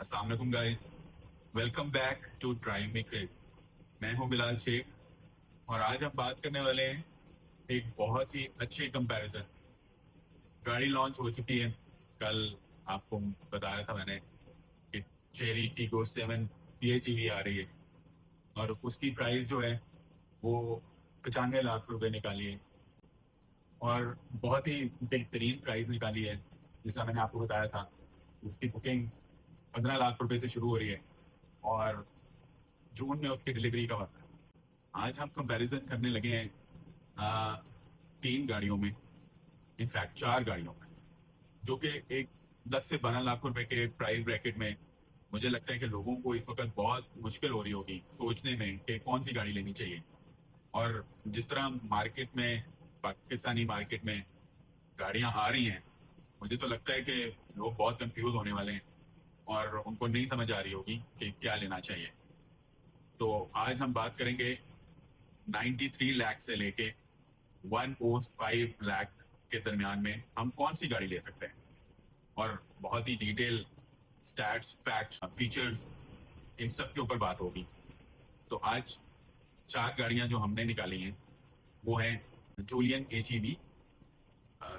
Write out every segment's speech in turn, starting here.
अस्सलाम वालेकुम guys, welcome back to drive me craze. मैं हूं बिलाल शेख और आज हम बात करने वाले हैं एक बहुत ही अच्छे कंपैरिजन। गाड़ी लॉन्च हो चुकी है कल, आपको बताया था मैंने कि चेरी टीगो 7 PHEV आ रही है और उसकी प्राइस जो है वो 95 लाख रुपए निकाली है और बहुत ही बेहतरीन प्राइस निकाली है। जैसा मैंने आपको बताया था, उसकी बुकिंग 15 लाख रुपए से शुरू हो रही है और जून में उसकी डिलीवरी का वक्त है। आज हम कंपैरिजन करने लगे हैं आ, 3 गाड़ियों में, इनफैक्ट 4 गाड़ियों में, जो कि एक 10 से 12 लाख रुपए के प्राइस ब्रैकेट में। मुझे लगता है कि लोगों को इस वक्त बहुत मुश्किल हो रही होगी सोचने में कि कौन सी गाड़ी लेनी चाहिए। और जिस तरह मार्केट में, पाकिस्तानी मार्केट में गाड़ियां आ रही हैं, मुझे तो लगता है कि लोग बहुत कंफ्यूज होने वाले हैं और उनको नहीं समझ आ रही होगी कि क्या लेना चाहिए। तो आज हम बात करेंगे 93 लाख से लेके 105 लाख के दरमियान में हम कौन सी गाड़ी ले सकते हैं, और बहुत ही डिटेल स्टैट्स, फैक्ट्स, फीचर्स, इन सब के ऊपर बात होगी। तो आज 4 गाड़ियां जो हमने निकाली हैं वो हैं Jolion HEV,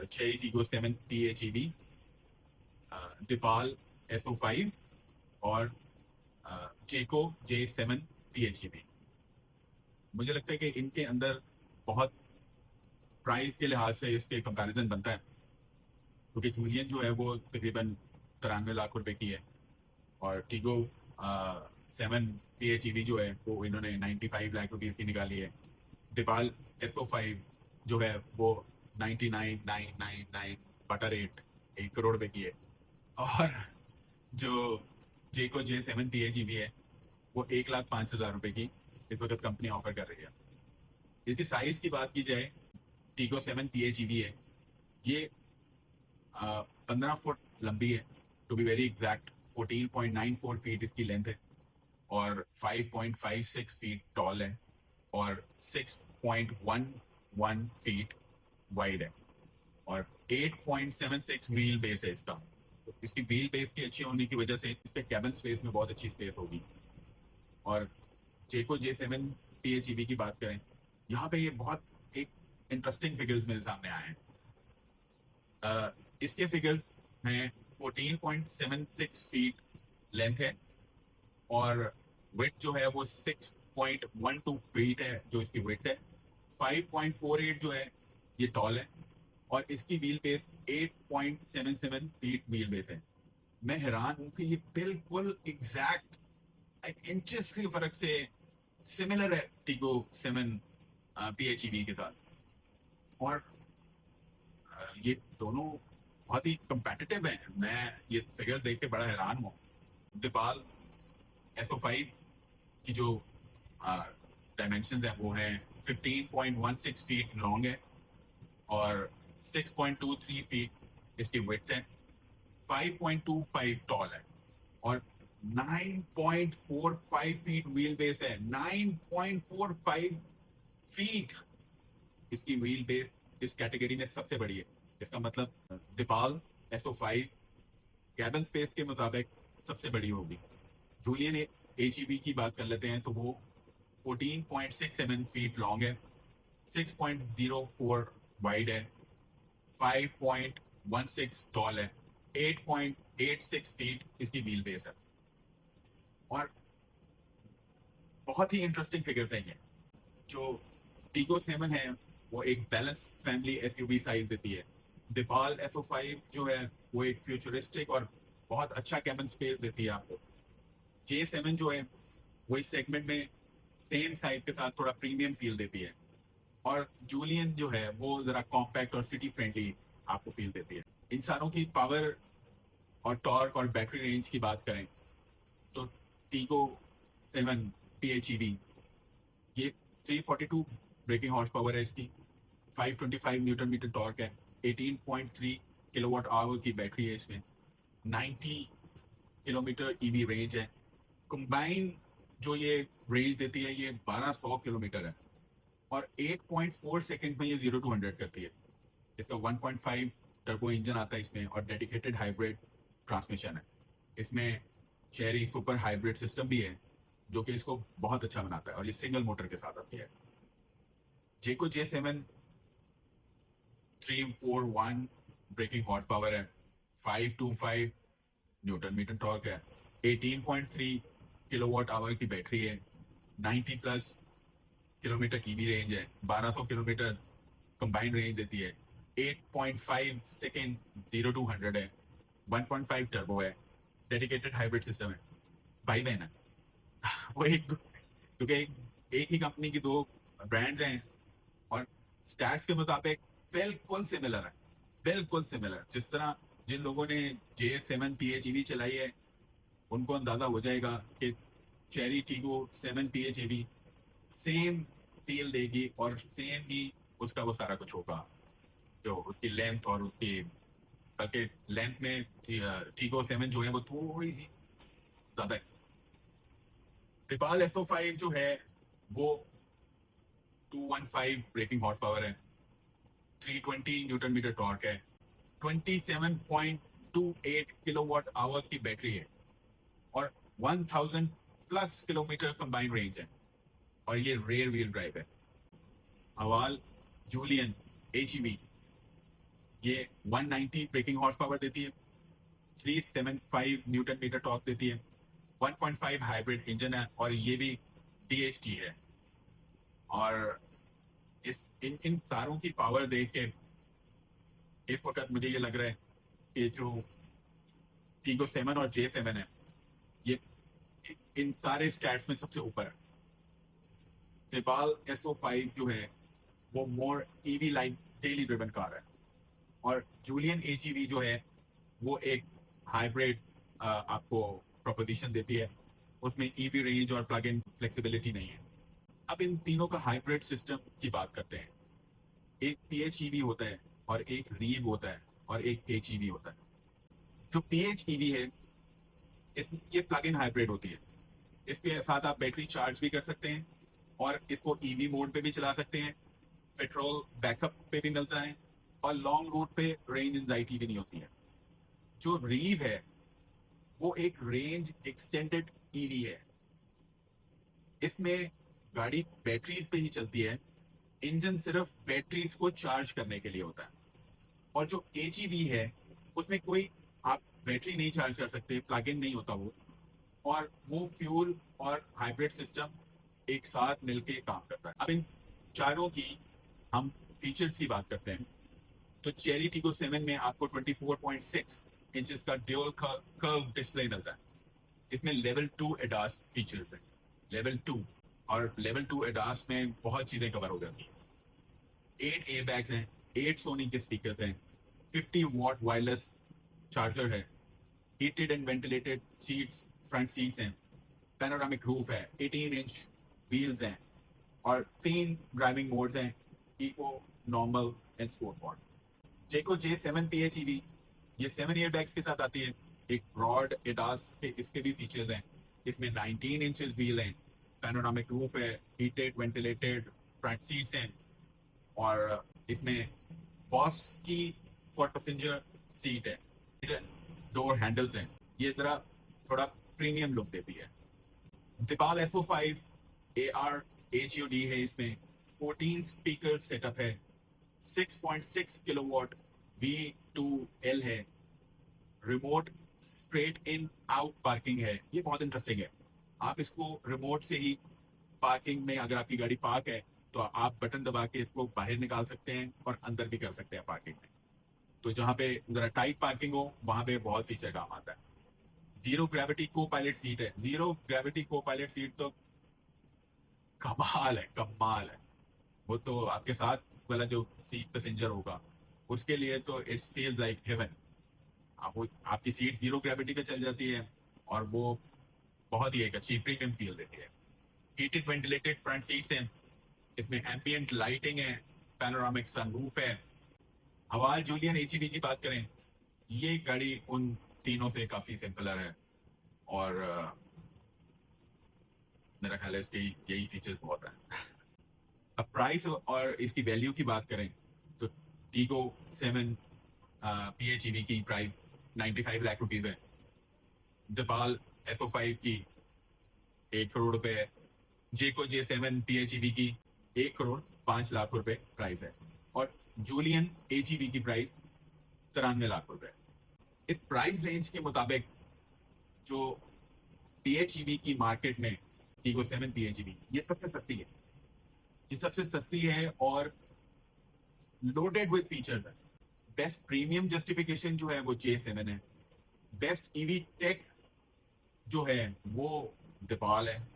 Chery Tiggo 7 PHEV, Deepal SO5 और जेको J7 PHEV। मुझे लगता है कि इनके अंदर बहुत प्राइस के लिहाज से इसके कंपैरिजन बनता है, क्योंकि जूलियन जो है वो तकरीबन 93 लाख रुपए की है और टीगो 7 PHEV जो है वो इन्होंने 95 लाख रुपीज की निकाली है। डिपाल SO5 जो है वो 99,999 1 करोड़ रुपए की है। और जो जेको J7 PHEV है वो 1,05,000 रुपए की इस वक्त कंपनी ऑफर कर रही है। इसकी साइज की बात की जाए, टीगो 7 PHEV है, ये 15 फुट लंबी है, to be very exact 14.94 feet इसकी लेंथ है और 5.56 फीट टॉल है और 6.11 फीट वाइड है और 8.76 व्हील बेस है इसका। तो इसकी व्हील बेस की अच्छी होने की वजह से इसके कैबिन स्पेस में बहुत अच्छी स्पेस होगी। और जेको J7 PHEV की बात करें, यहाँ पे ये बहुत एक इंटरेस्टिंग फिगर्स मेरे सामने आए हैं। इसके फिगर्स हैं 14.76 फीट लेंथ है और विड्थ जो है वो 6.12 फीट है जो इसकी विड्थ है। 5.48 जो है ये टॉल है और इसकी wheel base 8.77 feet wheel base है। मैं हैरान हूं कि ये बिल्कुल एग्जैक्ट एक इंचेस के फर्क से सिमिलर है टीगो 7 PHEV के साथ। और ये दोनों बहुत ही कंपेटिटिव हैं। मैं ये फिगर्स देख के बड़ा हैरान हूँ। डिपाल SO5 की जो डायमेंशन है वो है 15.16 फीट लॉन्ग है और 6.23 फीट इसकी विड्थ है। 5.25 टॉल है और 9.45 फीट व्हील बेस है। 9.45 फीट इसकी व्हील बेस इस कैटेगरी में सबसे बड़ी है। इसका मतलब डिपाल SO5 कैबिन स्पेस के मुताबिक सबसे बड़ी होगी। जूलियन HEV की बात कर लेते हैं तो वो 14.67 फीट लॉन्ग है, 6.04 वाइड है, 5.16 टॉल है, 8.86 फीट इसकी व्हील बेस है। और बहुत ही इंटरेस्टिंग फिगर्स हैं ये। जो टीगो 7 है वो एक बैलेंस फैमिली SUV साइज देती है। डिपाल SO5 जो है वो एक फ्यूचरिस्टिक और बहुत अच्छा कैबिन स्पेस देती है आपको। J7 जो है वो इस सेगमेंट में सेम साइज के साथ थोड़ा प्रीमियम फील देती है और जूलियन जो है वो जरा कॉम्पैक्ट और सिटी फ्रेंडली आपको फील देती है। इंसानों की पावर और टॉर्क और बैटरी रेंज की बात करें तो टीगो 7 PHEV ये 342 ब्रेकिंग हॉर्स पावर है इसकी, 525 न्यूटन मीटर टॉर्क है, 18.3 किलोवाट आवर की बैटरी है इसमें, 90 किलोमीटर EV रेंज है। कंबाइन जो ये रेंज देती है ये 1200 किलोमीटर है और 8.4 सेकंड में ये 0 to 100 करती है। इसका 1.5 टर्बो इंजन आता है इसमें और डेडिकेटेड हाइब्रिड ट्रांसमिशन है इसमें। चेरी सुपर हाइब्रिड सिस्टम भी है जो कि इसको बहुत अच्छा बनाता है, और ये सिंगल मोटर के साथ आती है। जेको J7 341 ब्रेकिंग हॉर्स पावर है, 525 न्यूटन मीटर टॉर्क है, 18.3 किलोवाट आवर की बैटरी है, 90 प्लस किलोमीटर की भी रेंज है, 1200 किलोमीटर कंबाइंड रेंज देती है, 8.5 सेकेंड 0 to 100 है, 1.5 टर्बो है, डेडिकेटेड हाइब्रिड सिस्टम है। भाई बहन है वो क्योंकि एक ही कंपनी की दो ब्रांड्स हैं, और स्टैट्स के मुताबिक बिल्कुल सिमिलर है, बिल्कुल सिमिलर। जिस तरह जिन लोगों ने J7 PHEV चलाई है उनको अंदाजा हो जाएगा कि cherry Tiggo 7 PHEV same feel देगी और सेम ही उसका वो सारा कुछ होगा, जो उसकी लेंथ और उसकी, बल्कि लेंथ में टीगो 7 जो है वो थोड़ी सी ज्यादा है। Pipal SO5 जो है वो 215 ब्रेकिंग हॉर्स पावर है, 320 न्यूटन मीटर टॉर्क है, 27.28 किलोवाट आवर की बैटरी है, और 1000 प्लस किलोमीटर कंबाइंड रेंज है, और ये रेयर व्हील ड्राइव है। हवाल जूलियन HEV ये 190 ब्रेकिंग हॉर्स पावर देती है, 375 न्यूटन मीटर टॉर्क देती है, 1.5 हाइब्रिड इंजन है, और ये भी DHT है। और इस इन सारों की पावर देख के इस वक्त मुझे ये लग रहा है कि जो टीगो 7 और J7 है ये इन सारे स्टैट्स में सबसे ऊपर है। नेपाल SO5 जो है वो मोर EV like daily driven car है, और जूलियन HEV जो है वो एक हाइब्रिड आपको प्रोपोजिशन देती है, उसमें EV रेंज और प्लग इन फ्लेक्सिबिलिटी नहीं है। अब इन तीनों का हाइब्रिड सिस्टम की बात करते हैं। एक PHEV होता है, और एक रीव होता है, और एक HEV होता है। जो PHEV है ये प्लग इन हाइब्रिड होती है, इसके साथ आप बैटरी चार्ज भी कर सकते हैं, और इसको EV मोड पे भी चला सकते हैं, पेट्रोल बैकअप पे भी मिलता है, और लॉन्ग रूट पे रेंज एंजाइटी भी नहीं होती है। जो रीव है वो एक रेंज एक्सटेंडेड EV है, इसमें गाड़ी बैटरीज पे ही चलती है, इंजन सिर्फ बैटरीज को चार्ज करने के लिए होता है। और जो HEV है उसमें कोई आप बैटरी नहीं चार्ज कर सकते, प्लग इन नहीं होता वो, और वो फ्यूल और हाइब्रिड सिस्टम एक साथ मिलके काम करता है। अब इन चारों की हम फीचर्स की बात करते हैं, तो चेरी टीगो 7 में आपको 24.6 इंचेस का ड्यूल कर्व डिस्प्ले मिलता है। इसमें लेवल 2 एडास फीचर्स हैं, लेवल 2, और लेवल 2 एडास में बहुत चीजें कवर हो जाती हैं। 8 एयरबैग्स हैं, 8 सोनी के स्पीकर्स हैं, 50 वॉट वायरलेस चार्जर है, heated and ventilated seats, front seats हैं, पैनोरामिक रूफ है, 18 इंच व्हील्स हैं, और 3 ड्राइविंग मोड्स हैं, eco, normal and sport mode. Jaecoo J7 PHEV ये 7 एयरबैग्स के साथ आती है, एक ब्रॉड एडास के इसके भी फीचर्स हैं, इसमें 19 इंचेस व्हील हैं, पैनोरामिक रूफ है, हीटेड वेंटिलेटेड फ्रंट सीट्स हैं, और इसमें बॉस की फॉर पैसेंजर सीट है, डोर हैंडल्स हैं, ये जरा थोड़ा प्रीमियम लुक देती है। Tipal SO5 AR HUD है, इसमें 14 स्पीकर सेटअप है, 6.6 किलोवाट V2L है, remote straight in out parking है। ये बहुत इंटरेस्टिंग है, आप इसको रिमोट से ही पार्किंग में, अगर आपकी गाड़ी पार्क है तो आप बटन दबा के इसको बाहर निकाल सकते हैं और अंदर भी कर सकते हैं पार्किंग में। तो जहाँ पे जरा टाइट पार्किंग हो वहां पे बहुत फीचर काम आता है। जीरो ग्रेविटी को पायलट सीट है, जीरो ग्रेविटी को पायलट सीट तो कमाल है, कमाल है। वो तो आपके साथ वाला जो सीट पैसेंजर होगा उसके लिए तो इट्स फील लाइक हेवन। वो आपकी सीट जीरो ग्रेविटी पे चल जाती है, और वो बहुत ही एक अच्छी प्रीमियम फील देती है। हीटेड वेंटिलेटेड फ्रंट सीट्स हैं, इसमें एम्बियंट लाइटिंग है, पैनोरामिक सनरूफ है। हवाल जूलियन HEV की बात करें, ये गाड़ी उन तीनों से काफी सिंपलर है, और मेरा ख्याल है इसके यही फीचर्स बहुत है। अब प्राइस और इसकी वैल्यू की बात करें तो टीगो 7 PHEV की प्राइस 95 लाख रुपीज है। दपाल SO5 की 1 करोड़ रुपए है, जेको J7 PHEV की 1 करोड़ 5 लाख रुपए प्राइस है, और जूलियन AGV की प्राइस 93 लाख रुपए। इस प्राइस रेंज के मुताबिक जो PHEV की मार्केट में टीगो 7 PHEV ये सबसे सस्ती है, ये सबसे सस्ती है और लोडेड विद फीचर्स है। बेस्ट प्रीमियम जस्टिफिकेशन जो है वो J7 है, बेस्ट ईवी टेक जो है वो डिपाल है,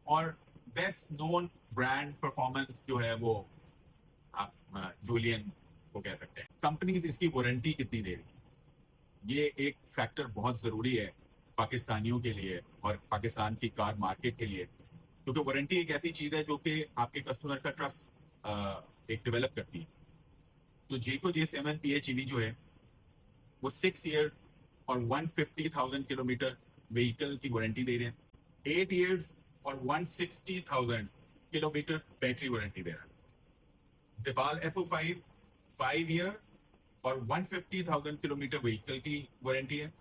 और बेस्ट नोन ब्रांड परफॉर्मेंस जो है वो आप जूलियन को कह सकते हैं। कंपनीज इसकी वारंटी कितनी दे रही है, ये एक फैक्टर बहुत जरूरी है पाकिस्तानियों के लिए और पाकिस्तान की कार मार्केट के लिए, क्योंकि वारंटी एक ऐसी चीज है जो कि आपके कस्टमर का ट्रस्ट एक डेवलप करती है। तो जेको J7 PHEV जो है वो 6 ईयर्स और 150,000 किलोमीटर व्हीकल की वारंटी दे रहे हैं, 8 ईयर्स और 160,000 किलोमीटर बैटरी वारंटी दे रहा है। डिपाल SO5 5 ईयर और 150,000 किलोमीटर व्हीकल की वारंटी है,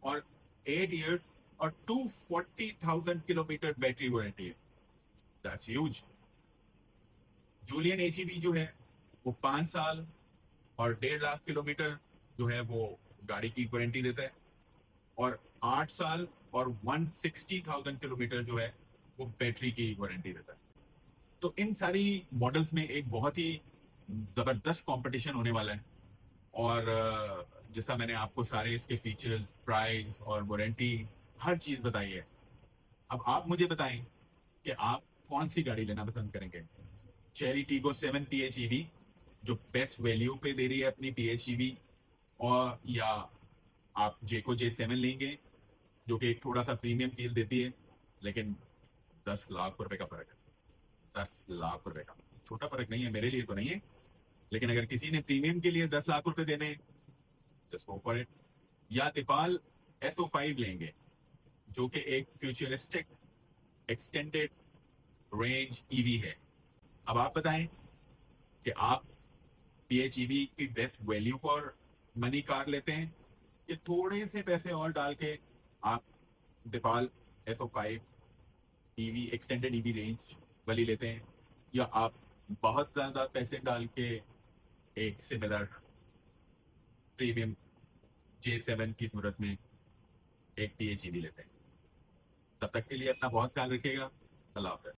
और 8 ईयर्स और 240,000 किलोमीटर बैटरी वारंटी है। That's huge. जूलियन AGV जो है वो 5 साल और 1.5 लाख किलोमीटर जो है वो गाड़ी की वारंटी देता है, और 8 साल और 160,000 किलोमीटर जो है वो बैटरी की वारंटी देता है। तो इन सारी मॉडल्स में एक बहुत ही जबरदस्त कंपटीशन होने वाला है, और जैसा मैंने आपको सारे इसके फीचर्स, प्राइस और वारंटी हर चीज बताई है। अब आप मुझे बताएं कि आप कौन सी गाड़ी लेना पसंद करेंगे, चेरी टीगो 7 PHEV जो बेस्ट वैल्यू पे दे रही है अपनी PHEV, और या आप जेको J7 लेंगे जो कि एक थोड़ा सा प्रीमियम फील देती है, लेकिन 10 लाख रुपए का फर्क है। 10 लाख रुपए का छोटा फर्क नहीं है, मेरे लिए तो नहीं है, लेकिन अगर किसी ने प्रीमियम के लिए 10 लाख रुपए देने, जस्ट गो फॉर इट। या तिपाल SO5 लेंगे जो कि एक फ्यूचरिस्टिक एक्सटेंडेड रेंज ईवी है। अब आप बताएं कि आप PHEV की best value for money car लेते हैं, कि थोड़े से पैसे और डाल के आप डिपाल SO5 EV extended EV range वाली लेते हैं, या आप बहुत ज्यादा पैसे डाल के एक सिमिलर प्रीमियम J7 की सूरत में एक PHEV लेते हैं। तब तक के लिए अपना बहुत ख्याल रखिएगा। अल्लाह हाफ़िज़।